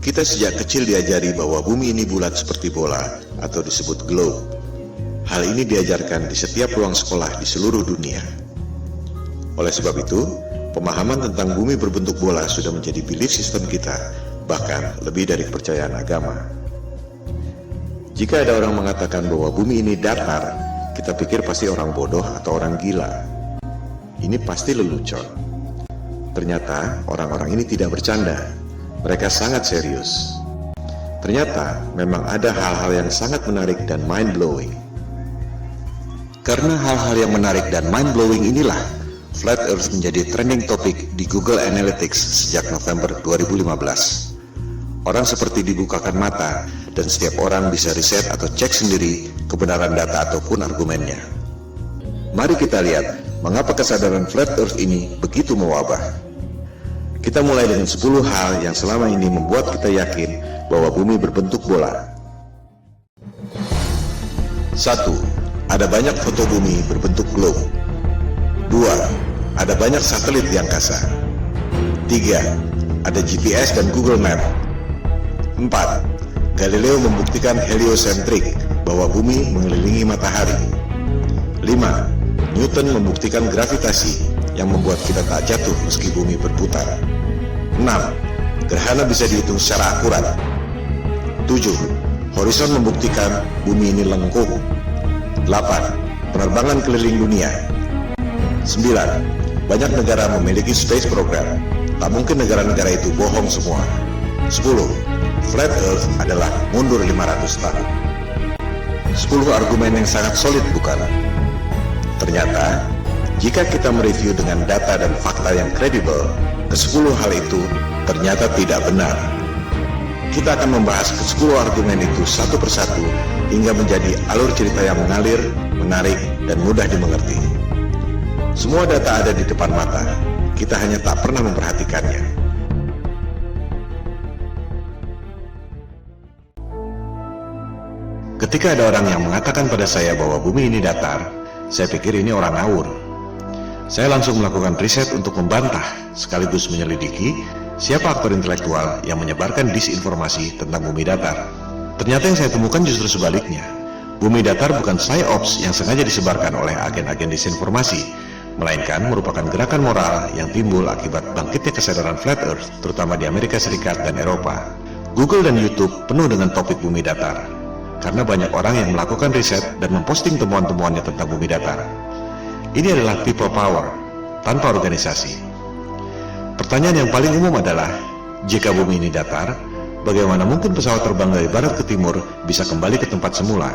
Kita sejak kecil diajari bahwa bumi ini bulat seperti bola atau disebut globe. Hal ini diajarkan di setiap ruang sekolah di seluruh dunia. Oleh sebab itu, pemahaman tentang bumi berbentuk bola sudah menjadi belief system kita, bahkan lebih dari kepercayaan agama. Jika ada orang mengatakan bahwa bumi ini datar, kita pikir pasti orang bodoh atau orang gila. Ini pasti lelucon. Ternyata orang-orang ini tidak bercanda. Mereka sangat serius. Ternyata memang ada hal-hal yang sangat menarik dan mind-blowing. Karena hal-hal yang menarik dan mind-blowing inilah, Flat Earth menjadi trending topic di Google Analytics sejak November 2015. Orang seperti dibukakan mata, dan setiap orang bisa riset atau cek sendiri kebenaran data ataupun argumennya. Mari kita lihat mengapa kesadaran Flat Earth ini begitu mewabah. Kita mulai dengan 10 hal yang selama ini membuat kita yakin bahwa bumi berbentuk bola. 1. Ada banyak foto bumi berbentuk globe. 2. Ada banyak satelit di angkasa. 3. Ada GPS dan Google Map. 4. Galileo membuktikan heliosentrik, bahwa bumi mengelilingi matahari. 5. Newton membuktikan gravitasi, yang membuat kita tak jatuh meski bumi berputar. 6. Gerhana bisa dihitung secara akurat. 7. Horizon membuktikan bumi ini lengkung. 8. Penerbangan keliling dunia. 9. Banyak negara memiliki space program. Tak mungkin negara-negara itu bohong semua. 10. Flat Earth adalah mundur 500 tahun. 10 argumen yang sangat solid, bukan? Ternyata, jika kita mereview dengan data dan fakta yang kredibel, ke-10 hal itu ternyata tidak benar. Kita akan membahas ke-10 argumen itu satu persatu hingga menjadi alur cerita yang mengalir, menarik, dan mudah dimengerti. Semua data ada di depan mata, kita hanya tak pernah memperhatikannya. Ketika ada orang yang mengatakan pada saya bahwa bumi ini datar, saya pikir ini orang ngawur. Saya langsung melakukan riset untuk membantah, sekaligus menyelidiki siapa aktor intelektual yang menyebarkan disinformasi tentang bumi datar. Ternyata yang saya temukan justru sebaliknya. Bumi datar bukan psyops yang sengaja disebarkan oleh agen-agen disinformasi, melainkan merupakan gerakan moral yang timbul akibat bangkitnya kesadaran Flat Earth, terutama di Amerika Serikat dan Eropa. Google dan YouTube penuh dengan topik bumi datar, karena banyak orang yang melakukan riset dan memposting temuan-temuannya tentang bumi datar. Ini adalah people power, tanpa organisasi. Pertanyaan yang paling umum adalah, jika bumi ini datar, bagaimana mungkin pesawat terbang dari barat ke timur bisa kembali ke tempat semula?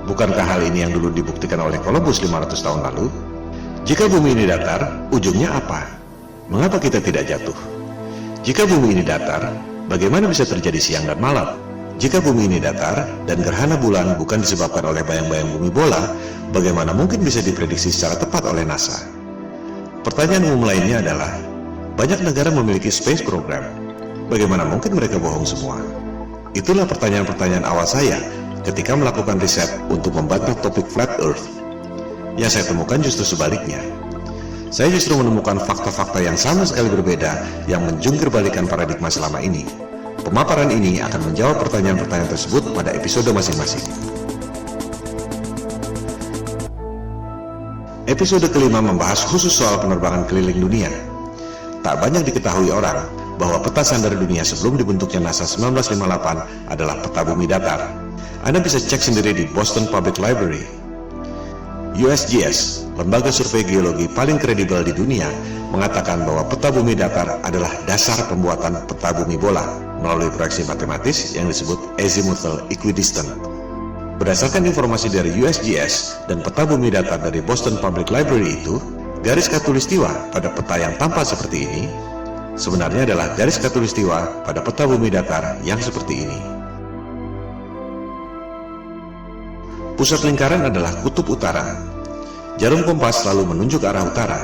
Bukankah hal ini yang dulu dibuktikan oleh Columbus 500 tahun lalu? Jika bumi ini datar, ujungnya apa? Mengapa kita tidak jatuh? Jika bumi ini datar, bagaimana bisa terjadi siang dan malam? Jika bumi ini datar dan gerhana bulan bukan disebabkan oleh bayang-bayang bumi bola, bagaimana mungkin bisa diprediksi secara tepat oleh NASA? Pertanyaan umum lainnya adalah, banyak negara memiliki space program. Bagaimana mungkin mereka bohong semua? Itulah pertanyaan-pertanyaan awal saya ketika melakukan riset untuk membantah topik Flat Earth. Yang saya temukan justru sebaliknya. Saya justru menemukan fakta-fakta yang sama sekali berbeda yang menjungkir balikan paradigma selama ini. Pemaparan ini akan menjawab pertanyaan-pertanyaan tersebut pada episode masing-masing. Episode kelima membahas khusus soal penerbangan keliling dunia. Tak banyak diketahui orang bahwa peta sandar dunia sebelum dibentuknya NASA 1958 adalah peta bumi datar. Anda bisa cek sendiri di Boston Public Library. USGS, lembaga survei geologi paling kredibel di dunia, mengatakan bahwa peta bumi datar adalah dasar pembuatan peta bumi bola melalui proyeksi matematis yang disebut azimuthal equidistant. Berdasarkan informasi dari USGS dan peta bumi datar dari Boston Public Library itu, garis khatulistiwa pada peta yang tampak seperti ini sebenarnya adalah garis khatulistiwa pada peta bumi datar yang seperti ini. Pusat lingkaran adalah kutub utara. Jarum kompas selalu menunjuk arah utara.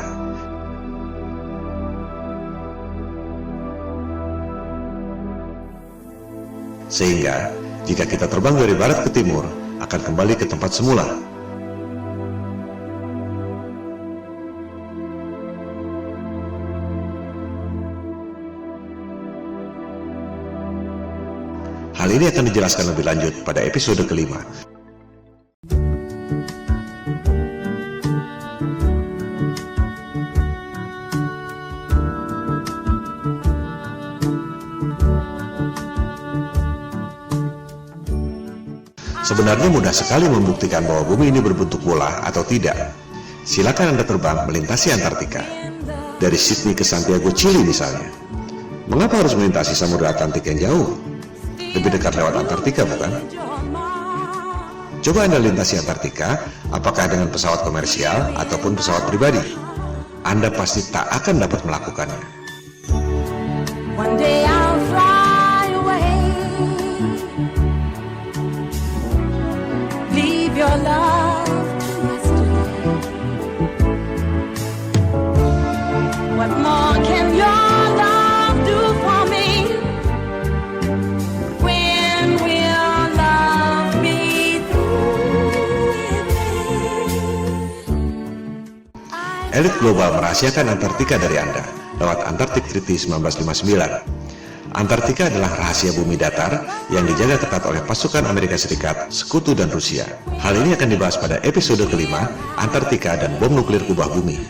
Sehingga, jika kita terbang dari barat ke timur, akan kembali ke tempat semula. Hal ini akan dijelaskan lebih lanjut pada episode kelima. Sebenarnya mudah sekali membuktikan bahwa bumi ini berbentuk bola atau tidak. Silakan Anda terbang melintasi Antartika. Dari Sydney ke Santiago, Chili misalnya. Mengapa harus melintasi Samudra Atlantik yang jauh? Lebih dekat lewat Antartika, bukan? Coba Anda lintasi Antartika, apakah dengan pesawat komersial ataupun pesawat pribadi. Anda pasti tak akan dapat melakukannya. One day I'll fly away. Leave your love to yesterday. What more can your love do for me? When will love be through with me? Elit global merahasiakan Antartika dari Anda lewat Antarctic Treaty 1959. Antartika adalah rahasia bumi datar yang dijaga ketat oleh pasukan Amerika Serikat, Sekutu, dan Rusia. Hal ini akan dibahas pada episode kelima, Antartika dan bom nuklir kubah bumi.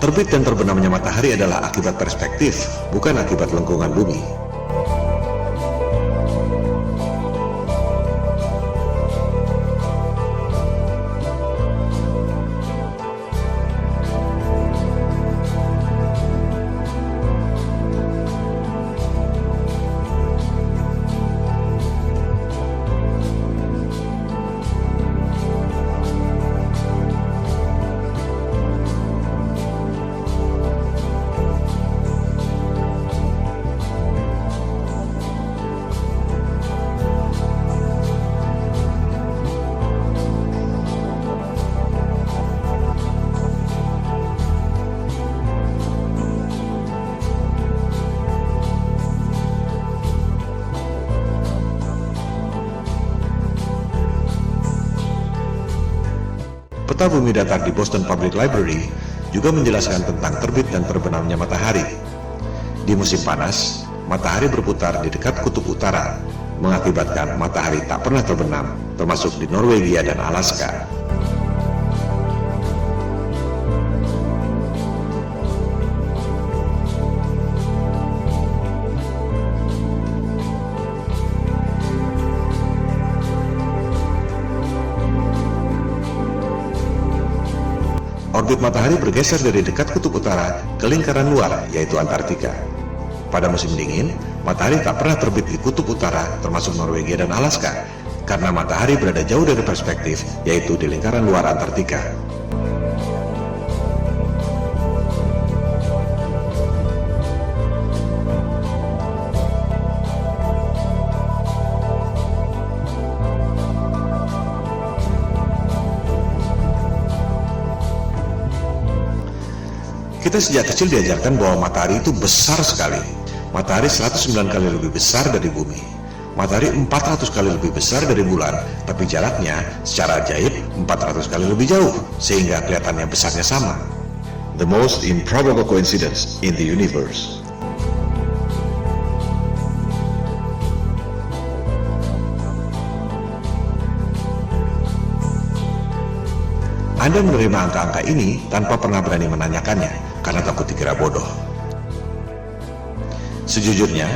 Terbit dan terbenamnya matahari adalah akibat perspektif, bukan akibat lengkungan bumi. Peta bumi datar di Boston Public Library juga menjelaskan tentang terbit dan terbenamnya matahari. Di musim panas, matahari berputar di dekat kutub utara, mengakibatkan matahari tak pernah terbenam, termasuk di Norwegia dan Alaska. Orbit matahari bergeser dari dekat kutub utara ke lingkaran luar, yaitu Antartika. Pada musim dingin, matahari tak pernah terbit di kutub utara, termasuk Norwegia dan Alaska, karena matahari berada jauh dari perspektif, yaitu di lingkaran luar Antartika. Kita sejak kecil diajarkan bahwa matahari itu besar sekali. Matahari 109 kali lebih besar dari bumi. Matahari 400 kali lebih besar dari bulan, tapi jaraknya secara ajaib 400 kali lebih jauh, sehingga kelihatannya besarnya sama. The most improbable coincidence in the universe. Anda menerima angka-angka ini tanpa pernah berani menanyakannya, karena takut dikira bodoh. Sejujurnya,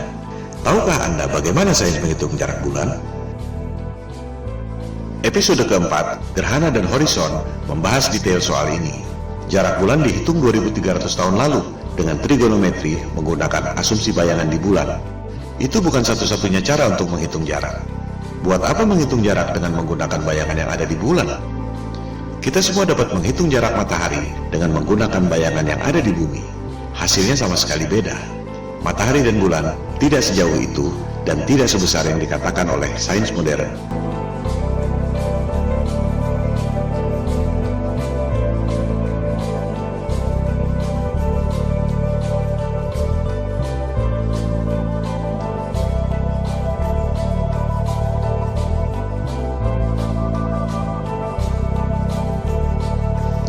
tahukah Anda bagaimana sains menghitung jarak bulan? Episode keempat, Gerhana dan Horizon, membahas detail soal ini. Jarak bulan dihitung 2300 tahun lalu dengan trigonometri menggunakan asumsi bayangan di bulan. Itu bukan satu-satunya cara untuk menghitung jarak. Buat apa menghitung jarak dengan menggunakan bayangan yang ada di bulan? Kita semua dapat menghitung jarak matahari dengan menggunakan bayangan yang ada di bumi. Hasilnya sama sekali beda. Matahari dan bulan tidak sejauh itu dan tidak sebesar yang dikatakan oleh sains modern.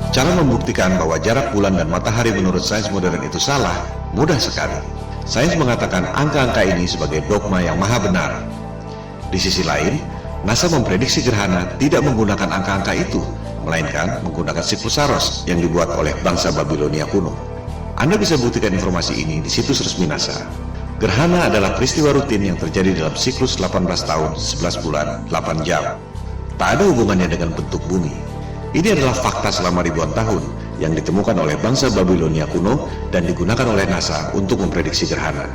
Cara Cara membuktikan bahwa jarak bulan dan matahari menurut sains modern itu salah, mudah sekali. Sains mengatakan angka-angka ini sebagai dogma yang maha benar. Di sisi lain, NASA memprediksi gerhana tidak menggunakan angka-angka itu, melainkan menggunakan siklus Saros yang dibuat oleh bangsa Babilonia kuno. Anda bisa buktikan informasi ini di situs resmi NASA. Gerhana adalah peristiwa rutin yang terjadi dalam siklus 18 tahun, 11 bulan, 8 jam. Tak ada hubungannya dengan bentuk bumi. Ini adalah fakta selama ribuan tahun yang ditemukan oleh bangsa Babilonia kuno dan digunakan oleh NASA untuk memprediksi gerhana.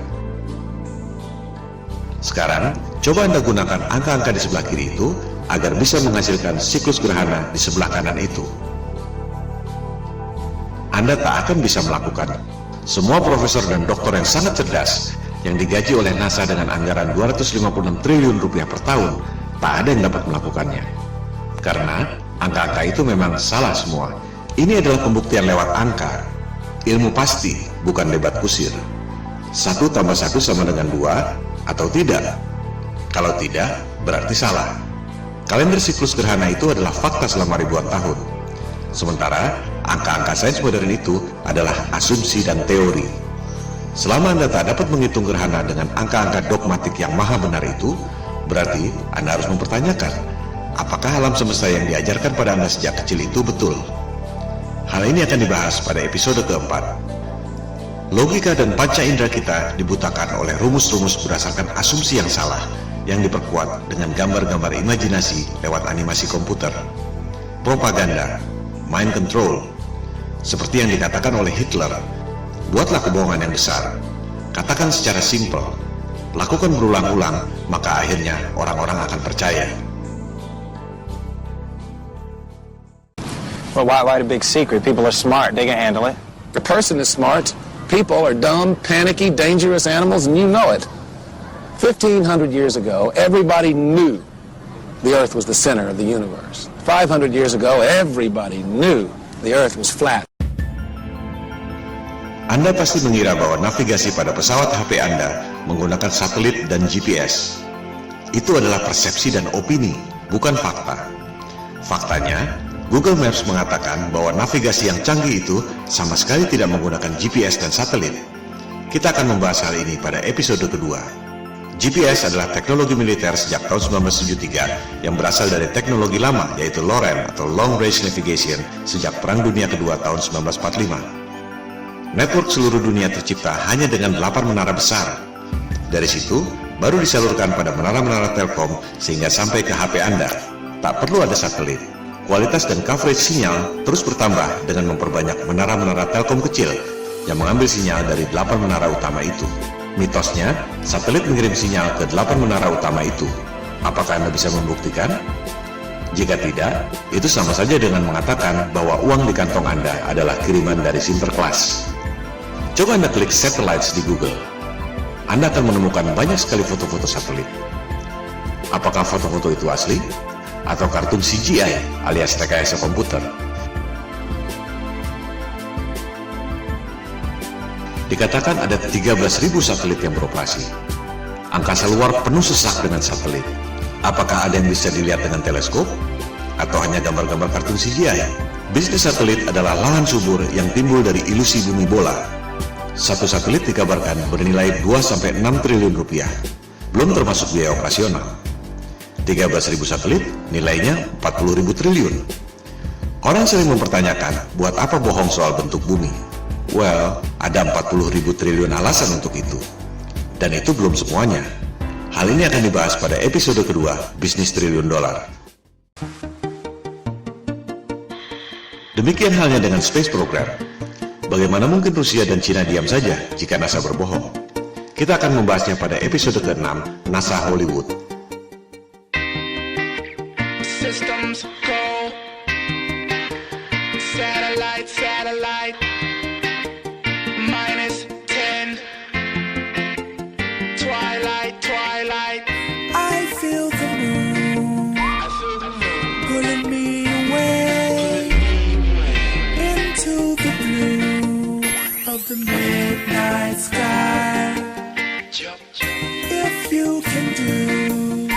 Sekarang, coba Anda gunakan angka-angka di sebelah kiri itu agar bisa menghasilkan siklus gerhana di sebelah kanan itu. Anda tak akan bisa melakukan. Semua profesor dan doktor yang sangat cerdas yang digaji oleh NASA dengan anggaran 256 triliun rupiah per tahun, tak ada yang dapat melakukannya. Karena angka-angka itu memang salah semua. Ini adalah pembuktian lewat angka. Ilmu pasti, bukan debat kusir. 1 tambah 1 sama dengan 2, atau tidak? Kalau tidak, berarti salah. Kalender siklus gerhana itu adalah fakta selama ribuan tahun. Sementara, angka-angka sains modern itu adalah asumsi dan teori. Selama Anda tak dapat menghitung gerhana dengan angka-angka dogmatik yang maha benar itu, berarti Anda harus mempertanyakan, apakah alam semesta yang diajarkan pada Anda sejak kecil itu betul? Hal ini akan dibahas pada episode keempat. Logika dan panca indera kita dibutakan oleh rumus-rumus berdasarkan asumsi yang salah, yang diperkuat dengan gambar-gambar imajinasi lewat animasi komputer. Propaganda, mind control. Seperti yang dikatakan oleh Hitler, buatlah kebohongan yang besar. Katakan secara simpel, lakukan berulang-ulang, maka akhirnya orang-orang akan percaya. Well, why the big secret? People are smart. They can handle it. The person is smart. People are dumb, panicky, dangerous animals, and you know it. 1,500 years ago, everybody knew the Earth was the center of the universe. 500 years ago, everybody knew the Earth was flat. Anda pasti mengira bahwa navigasi pada pesawat HP Anda menggunakan satelit dan GPS. Itu adalah persepsi dan opini, bukan fakta. Faktanya, Google Maps mengatakan bahwa navigasi yang canggih itu sama sekali tidak menggunakan GPS dan satelit. Kita akan membahas hal ini pada episode kedua. GPS adalah teknologi militer sejak tahun 1973 yang berasal dari teknologi lama, yaitu LORAN atau Long Range Navigation sejak Perang Dunia Kedua tahun 1945. Network seluruh dunia tercipta hanya dengan 8 menara besar. Dari situ, baru disalurkan pada menara-menara Telkom sehingga sampai ke HP Anda. Tak perlu ada satelit. Kualitas dan coverage sinyal terus bertambah dengan memperbanyak menara-menara Telkom kecil yang mengambil sinyal dari 8 menara utama itu. Mitosnya, satelit mengirim sinyal ke 8 menara utama itu. Apakah Anda bisa membuktikan? Jika tidak, itu sama saja dengan mengatakan bahwa uang di kantong Anda adalah kiriman dari Sinterklas. Coba Anda klik satellites di Google. Anda akan menemukan banyak sekali foto-foto satelit. Apakah foto-foto itu asli? Atau kartun CGI alias rekayasa komputer? Dikatakan ada 13.000 satelit yang beroperasi. Angkasa luar penuh sesak dengan satelit. Apakah ada yang bisa dilihat dengan teleskop? Atau hanya gambar-gambar kartun CGI? Bisnis satelit adalah lahan subur yang timbul dari ilusi bumi bola. Satu satelit dikabarkan bernilai 2-6 triliun rupiah, belum termasuk biaya operasional. 13.000 satelit nilainya 40.000 triliun. Orang sering mempertanyakan, buat apa bohong soal bentuk bumi? Well, ada 40.000 triliun alasan untuk itu. Dan itu belum semuanya. Hal ini akan dibahas pada episode kedua, Bisnis Triliun Dolar. Demikian halnya dengan Space Program. Bagaimana mungkin Rusia dan Cina diam saja jika NASA berbohong? Kita akan membahasnya pada episode ke-6, NASA Hollywood. Systems go. Satellite. -10. Twilight. I feel the moon pulling me away into the blue of the midnight sky. If you can do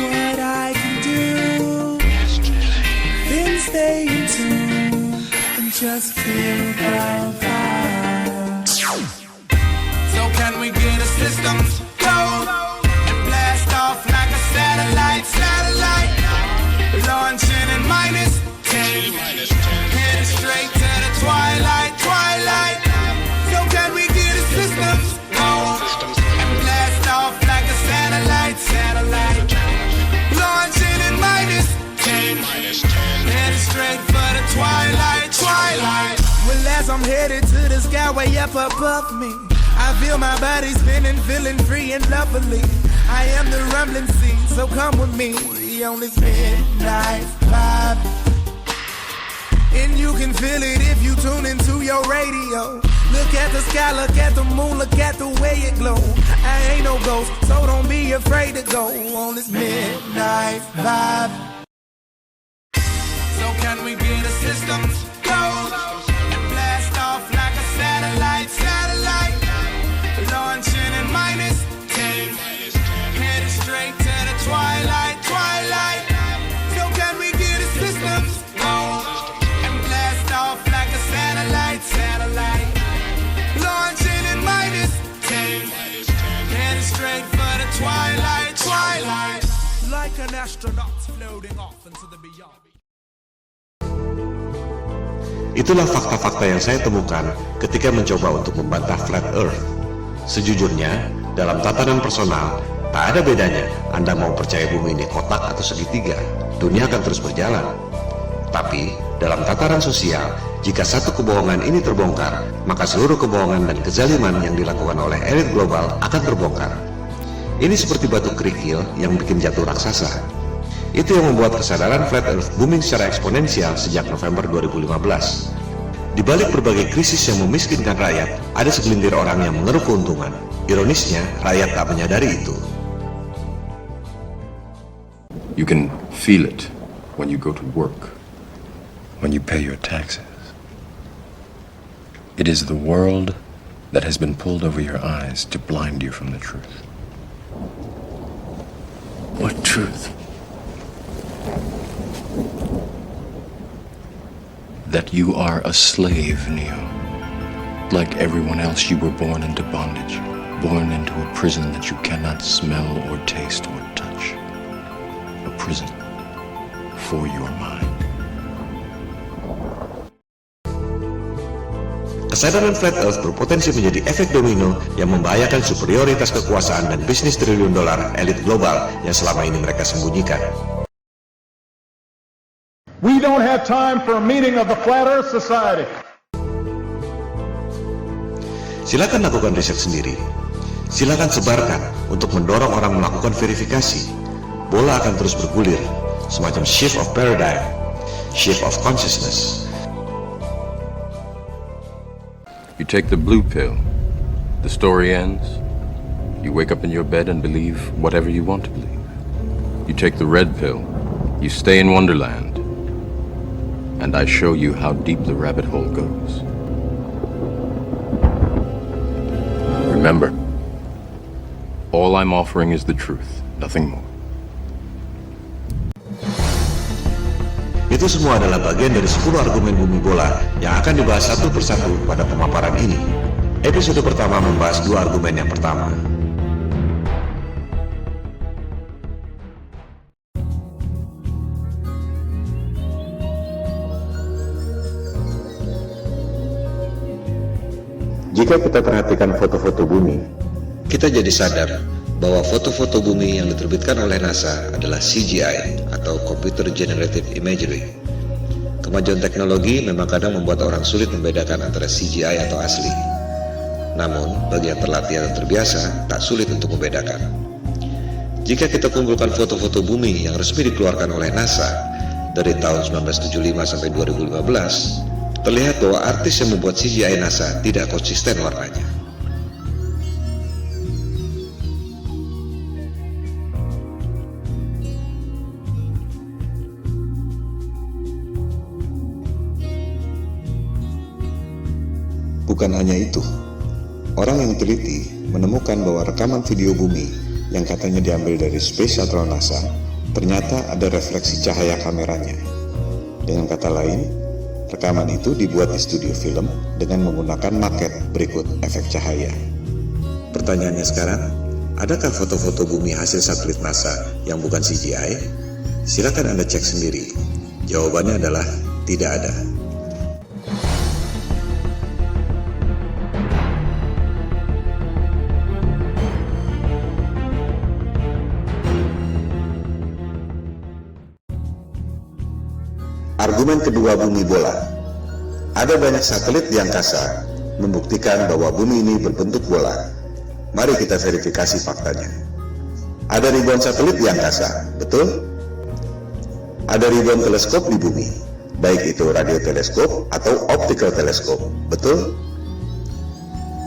what I can do, then stay in tune just feel the vibe. So can we get a systems go and blast off like a satellite, launching in -10, heading straight to the twilight. So can we get a systems go and blast off like a satellite, launching in -10, heading straight for the twilight. Well, as I'm headed to the sky way up above me, I feel my body spinning, feeling free and lovely. I am the rumbling sea, so come with me on this midnight vibe. And you can feel it if you tune into your radio. Look at the sky, look at the moon, look at the way it glow. I ain't no ghost, so don't be afraid to go on this midnight vibe. So can we get a systems go and blast off like a satellite, launching in -10, heading straight to the twilight. So can we get a systems go and blast off like a satellite, launching in -10, heading straight for the twilight. Like an astronaut floating off into the beyond. Itulah fakta-fakta yang saya temukan ketika mencoba untuk membantah Flat Earth. Sejujurnya, dalam tatanan personal, tak ada bedanya Anda mau percaya bumi ini kotak atau segitiga, dunia akan terus berjalan. Tapi, dalam tataran sosial, jika satu kebohongan ini terbongkar, maka seluruh kebohongan dan kezaliman yang dilakukan oleh elit global akan terbongkar. Ini seperti batu kerikil yang bikin jatuh raksasa. Itu yang membuat kesadaran Flat Earth booming secara eksponensial sejak November 2015. Di balik berbagai krisis yang memiskinkan rakyat, ada segelintir orang yang mengeruk keuntungan. Ironisnya, rakyat tak menyadari itu. You can feel it when you go to work, when you pay your taxes. It is the world that has been pulled over your eyes to blind you from the truth. What truth? That you are a slave, Neo. Like everyone else, you were born into bondage, born into a prison that you cannot smell or taste or touch. A prison for your mind. Kesadaran Flat Earth berpotensi menjadi efek domino yang membahayakan superioritas kekuasaan dan bisnis triliun dolar elit global yang selama ini mereka sembunyikan. We don't have time for a meeting of the Flat Earth Society. Silakan lakukan riset sendiri. Silakan sebarkan untuk mendorong orang melakukan verifikasi. Bola akan terus bergulir, semacam shift of paradigm, shift of consciousness. You take the blue pill, the story ends. You wake up in your bed and believe whatever you want to believe. You take the red pill, you stay in Wonderland, and I show you how deep the rabbit hole goes. Remember, all I'm offering is the truth, nothing more. Itu semua adalah bagian dari 10 argumen bumi bola yang akan dibahas satu persatu pada pemaparan ini. Episode pertama membahas 2 argumen yang pertama. Jika kita perhatikan foto-foto bumi, kita jadi sadar bahwa foto-foto bumi yang diterbitkan oleh NASA adalah CGI atau Computer Generated Imagery. Kemajuan teknologi memang kadang membuat orang sulit membedakan antara CGI atau asli. Namun, bagi yang terlatih dan terbiasa, tak sulit untuk membedakan. Jika kita kumpulkan foto-foto bumi yang resmi dikeluarkan oleh NASA dari tahun 1975 sampai 2015, terlihat bahwa artis yang membuat CGI NASA tidak konsisten warnanya. Bukan hanya itu, orang yang teliti menemukan bahwa rekaman video bumi yang katanya diambil dari Space Shuttle NASA ternyata ada refleksi cahaya kameranya. Dengan kata lain, Rekaman itu dibuat di studio film dengan menggunakan maket berikut efek cahaya. Pertanyaannya sekarang, adakah foto-foto bumi hasil satelit NASA yang bukan CGI? Silakan Anda cek sendiri. Jawabannya adalah tidak ada. Argumen kedua bumi bola. Ada banyak satelit di angkasa membuktikan bahwa bumi ini berbentuk bola. Mari kita verifikasi faktanya. Ada ribuan satelit di angkasa, betul? Ada ribuan teleskop di bumi, baik itu radioteleskop atau optical teleskop, betul?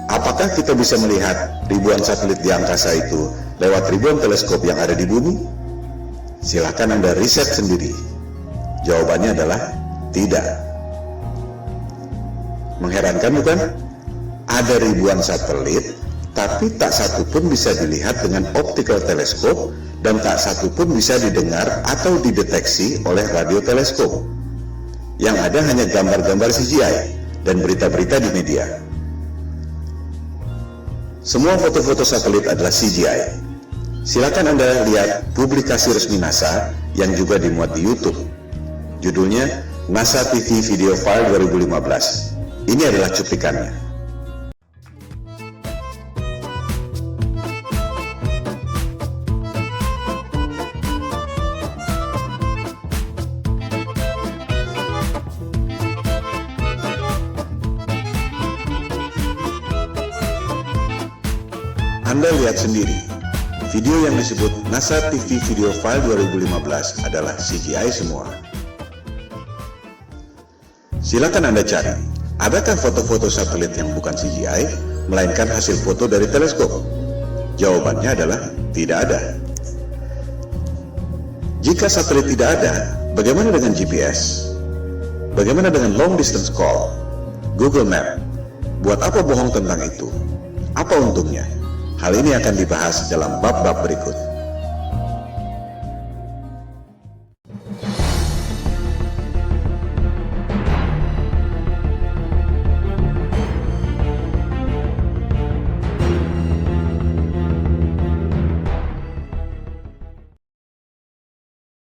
Apakah kita bisa melihat ribuan satelit di angkasa itu lewat ribuan teleskop yang ada di bumi? Silakan Anda riset sendiri. Jawabannya adalah tidak. Mengherankan bukan? Ada ribuan satelit, tapi tak satu pun bisa dilihat dengan optical teleskop dan tak satu pun bisa didengar atau dideteksi oleh radioteleskop. Yang ada hanya gambar-gambar CGI dan berita-berita di media. Semua foto-foto satelit adalah CGI. Silakan Anda lihat publikasi resmi NASA yang juga dimuat di YouTube. Judulnya NASA TV Video File 2015. Ini adalah cuplikannya. Anda lihat sendiri, video yang disebut NASA TV Video File 2015 adalah CGI semua. Silakan Anda cari, adakah foto-foto satelit yang bukan CGI, melainkan hasil foto dari teleskop? Jawabannya adalah tidak ada. Jika satelit tidak ada, bagaimana dengan GPS? Bagaimana dengan long distance call? Google Map? Buat apa bohong tentang itu? Apa untungnya? Hal ini akan dibahas dalam bab-bab berikut.